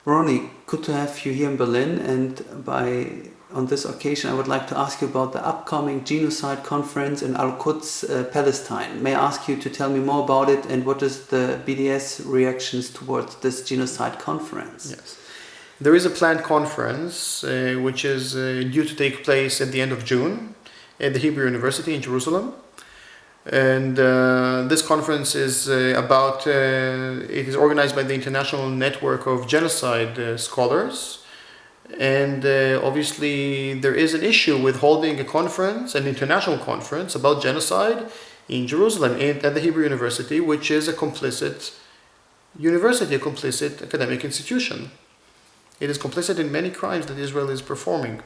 Ronnie, good to have you here in Berlin, and on this occasion I would like to ask you about the upcoming genocide conference in Al-Quds, Palestine. May I ask you to tell me more about it and what is the BDS reactions towards this genocide conference? Yes. There is a planned conference which is due to take place at the end of June at the Hebrew University in Jerusalem. And this conference is it is organized by the International Network of Genocide Scholars. And obviously there is an issue with holding a conference, an international conference about genocide in Jerusalem at the Hebrew University, which is a complicit university, a complicit academic institution. It is complicit in many crimes that Israel is performing.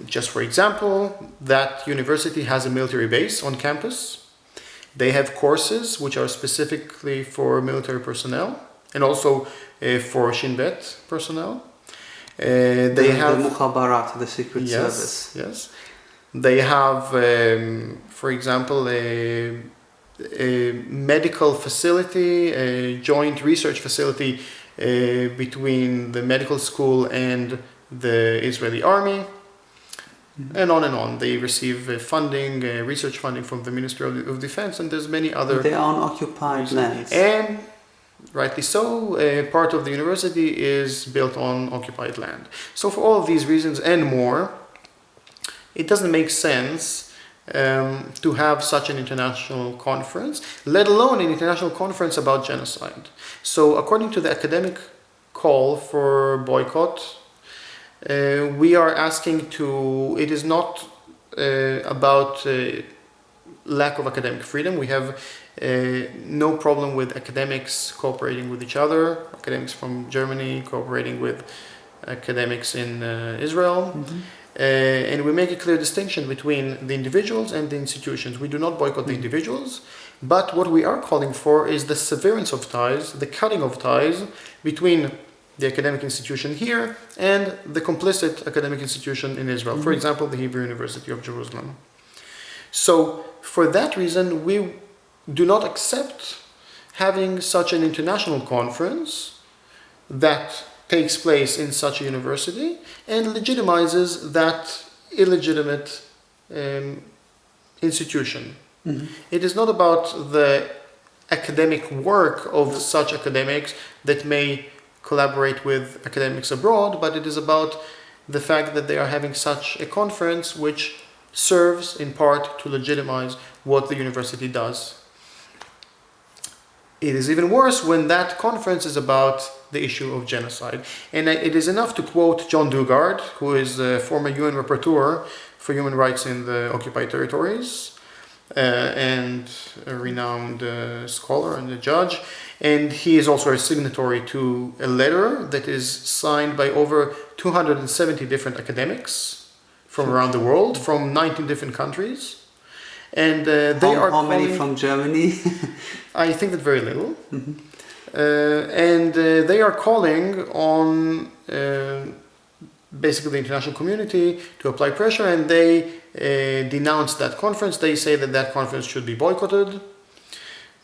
Just for example, that university has a military base on campus. They have courses which are specifically for military personnel and also for Shin Bet personnel. They have the Mukhabarat, the Secret Service. Yes. They have, for example, a medical facility, a joint research facility between the medical school and the Israeli army, and on. They receive funding, research funding from the Ministry of Defense, and there's many other. They are on occupied lands. And rightly so, part of the university is built on occupied land. So for all of these reasons and more, it doesn't make sense to have such an international conference, let alone an international conference about genocide. So according to the academic call for boycott, we are asking it is not about lack of academic freedom. We have no problem with academics cooperating with each other, academics from Germany cooperating with academics in Israel. Mm-hmm. And we make a clear distinction between the individuals and the institutions. We do not boycott the individuals, but what we are calling for is the severance of ties, the cutting of ties between the academic institution here and the complicit academic institution in Israel. For example, the Hebrew University of Jerusalem. So for that reason, we do not accept having such an international conference that takes place in such a university and legitimizes that illegitimate institution. Mm-hmm. It is not about the academic work of such academics that may collaborate with academics abroad, but it is about the fact that they are having such a conference which serves in part to legitimize what the university does. It is even worse when that conference is about the issue of genocide. And it is enough to quote John Dugard, who is a former UN rapporteur for human rights in the occupied territories, and a renowned scholar and a judge. And he is also a signatory to a letter that is signed by over 270 different academics from around the world, from 19 different countries. And how many from Germany? I think that very little. Mm-hmm. And they are calling on basically the international community to apply pressure, and they denounce that conference. They say that conference should be boycotted.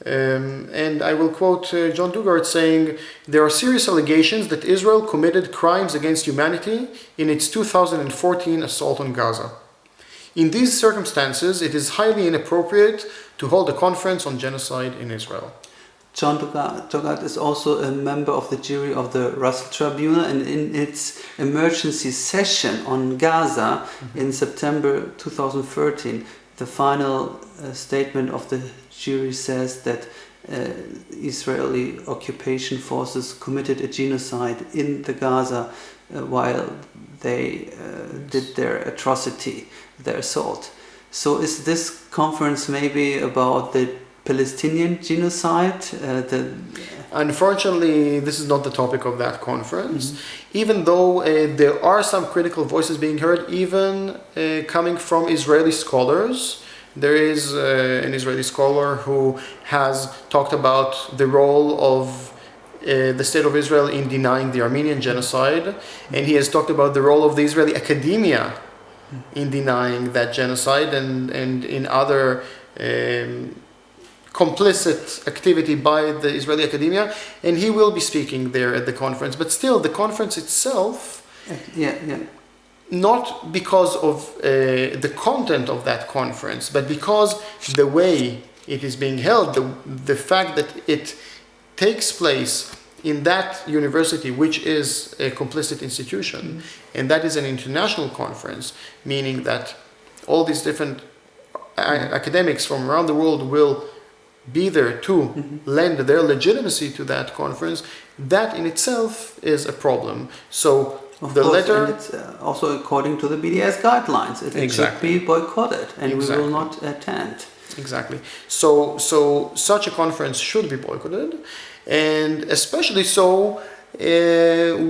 And I will quote John Dugard saying, "There are serious allegations that Israel committed crimes against humanity in its 2014 assault on Gaza. In these circumstances, it is highly inappropriate to hold a conference on genocide in Israel." John Dugard is also a member of the jury of the Russell Tribunal, and in its emergency session on Gaza in September 2013, the final statement of the jury says that Israeli occupation forces committed a genocide in the Gaza while they did their atrocity, their assault. So is this conference maybe about the Palestinian genocide? Unfortunately, this is not the topic of that conference, even though there are some critical voices being heard, even coming from Israeli scholars. There is an Israeli scholar who has talked about the role of the state of Israel in denying the Armenian genocide, and he has talked about the role of the Israeli academia in denying that genocide and in other complicit activity by the Israeli academia, and he will be speaking there at the conference. But still, the conference itself, not because of the content of that conference, but because the way it is being held, the fact that it takes place in that university, which is a complicit institution, and that is an international conference, meaning that all these different academics from around the world will be there to lend their legitimacy to that conference, that in itself is a problem. So the letter... And it's also according to the BDS guidelines. It should be boycotted, and we will not attend. Exactly. So such a conference should be boycotted, and especially so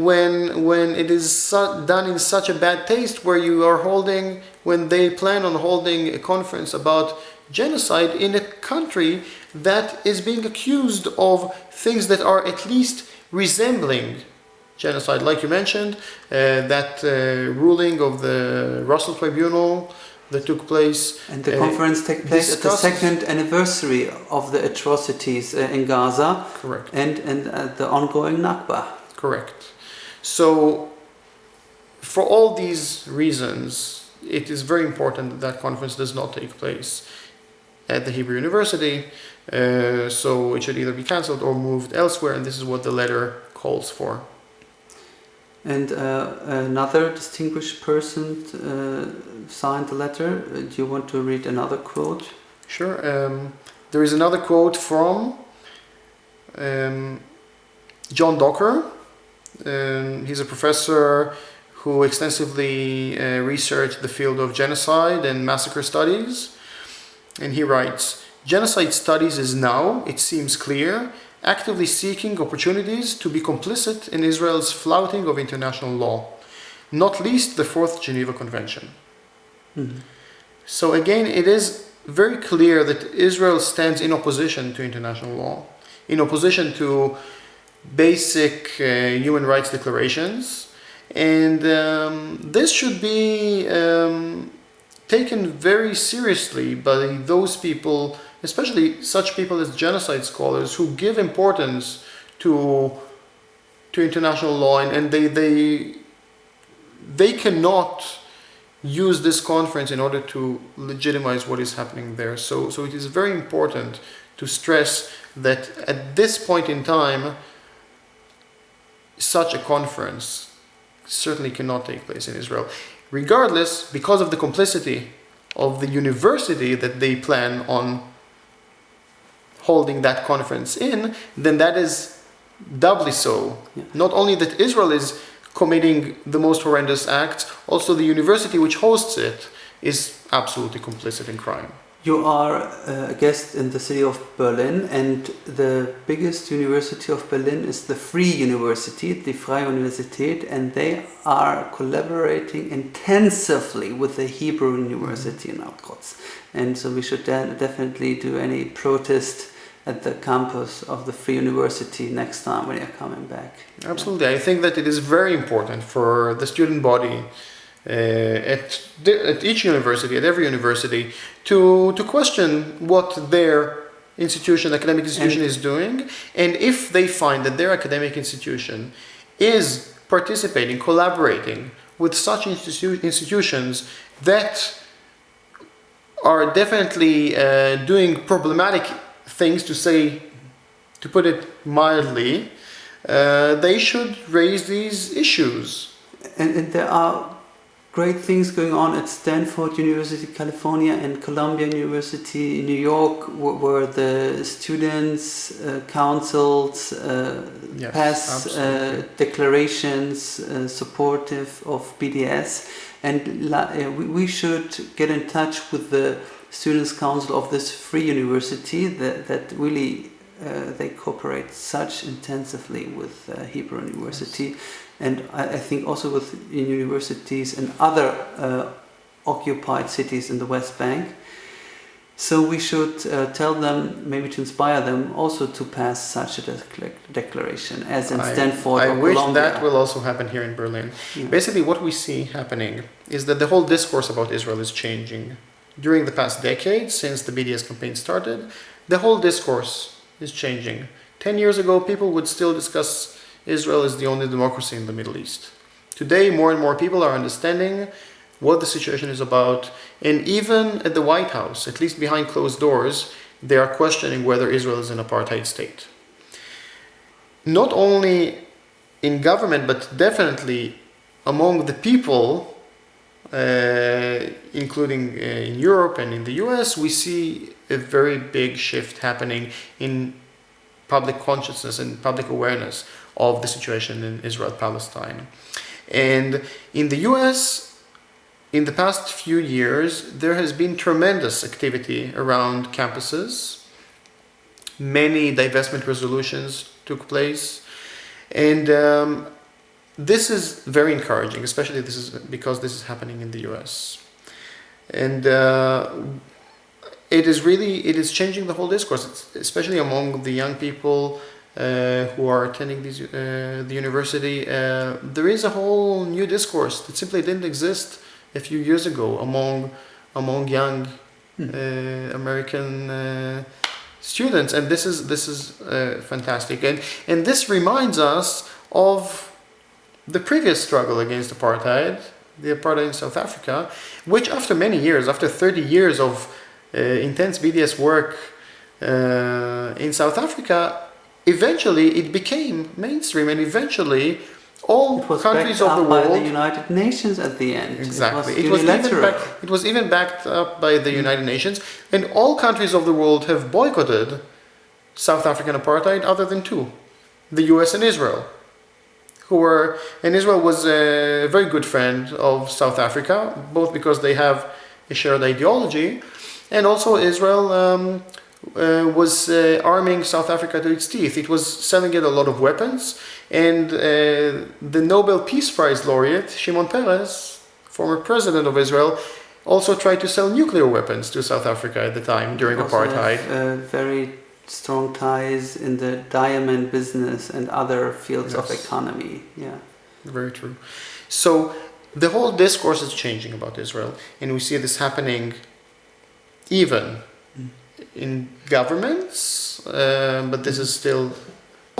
when it is done in such a bad taste, where you are holding, when they plan on holding a conference about genocide in a country that is being accused of things that are at least resembling genocide. Like you mentioned, that ruling of the Russell Tribunal that took place. And the conference took place at the second anniversary of the atrocities in Gaza. Correct. And the ongoing Nakba. Correct. So, for all these reasons, it is very important that that conference does not take place at the Hebrew University. So it should either be cancelled or moved elsewhere, and this is what the letter calls for. And another distinguished person signed the letter. Do you want to read another quote? Sure. There is another quote from John Docker. He's a professor who extensively researched the field of genocide and massacre studies. And he writes, "Genocide studies is now, it seems clear, actively seeking opportunities to be complicit in Israel's flouting of international law, not least the Fourth Geneva Convention." So again, it is very clear that Israel stands in opposition to international law, in opposition to basic human rights declarations, and this should be taken very seriously by those people, especially such people as genocide scholars, who give importance to international law, and they cannot use this conference in order to legitimize what is happening there. So it is very important to stress that at this point in time, such a conference certainly cannot take place in Israel. Regardless, because of the complicity of the university that they plan on holding that conference in, then that is doubly so. Yeah. Not only that Israel is committing the most horrendous acts, also the university which hosts it is absolutely complicit in crime. You are a guest in the city of Berlin, and the biggest university of Berlin is the Free University, die Freie Universität, and they are collaborating intensively with the Hebrew University in Auschwitz. And so we should definitely do any protest at the campus of the Free University next time when you're coming back. Absolutely. I think that it is very important for the student body at each university, at every university, to question what their academic institution is doing, and if they find that their academic institution is participating, collaborating with such institutions that are definitely doing problematic things, to put it mildly, they should raise these issues. And there are great things going on at Stanford University, California, and Columbia University in New York, where the students, councils pass declarations supportive of BDS. And we should get in touch with the Students' Council of this Free University that really they cooperate such intensively with Hebrew University. And I think also with universities and other occupied cities in the West Bank. So we should tell them, maybe to inspire them, also to pass such a declaration, as in Stanford or Columbia. I wish that will also happen here in Berlin. Yeah. Basically, what we see happening is that the whole discourse about Israel is changing. During the past decade, since the BDS campaign started, the whole discourse is changing. 10 years ago, people would still discuss Israel as the only democracy in the Middle East. Today, more and more people are understanding what the situation is about, and even at the White House, at least behind closed doors, they are questioning whether Israel is an apartheid state. Not only in government, but definitely among the people, including in Europe and in the US, we see a very big shift happening in public consciousness and public awareness of the situation in Israel-Palestine. And in the US, in the past few years, there has been tremendous activity around campuses. Many divestment resolutions took place. And this is very encouraging, especially because this is happening in the US. And it is changing the whole discourse, especially among the young people who are attending the university. There is a whole new discourse that simply didn't exist a few years ago among young American students, and this is fantastic, and this reminds us of the previous struggle against apartheid, the apartheid in South Africa, which after many years, after 30 years of intense BDS work in South Africa, eventually it became mainstream, and eventually all countries of the world, by the United Nations at the end. Exactly. It was even backed up by the United Nations, and all countries of the world have boycotted South African apartheid other than two, the US and Israel. And Israel was a very good friend of South Africa, both because they have a shared ideology, and also Israel was arming South Africa to its teeth. It was selling it a lot of weapons, and the Nobel Peace Prize laureate, Shimon Peres, former president of Israel, also tried to sell nuclear weapons to South Africa at the time during apartheid. Very strong ties in the diamond business and other fields of economy. Yeah, very true. So the whole discourse is changing about Israel, and we see this happening even in governments, but this is still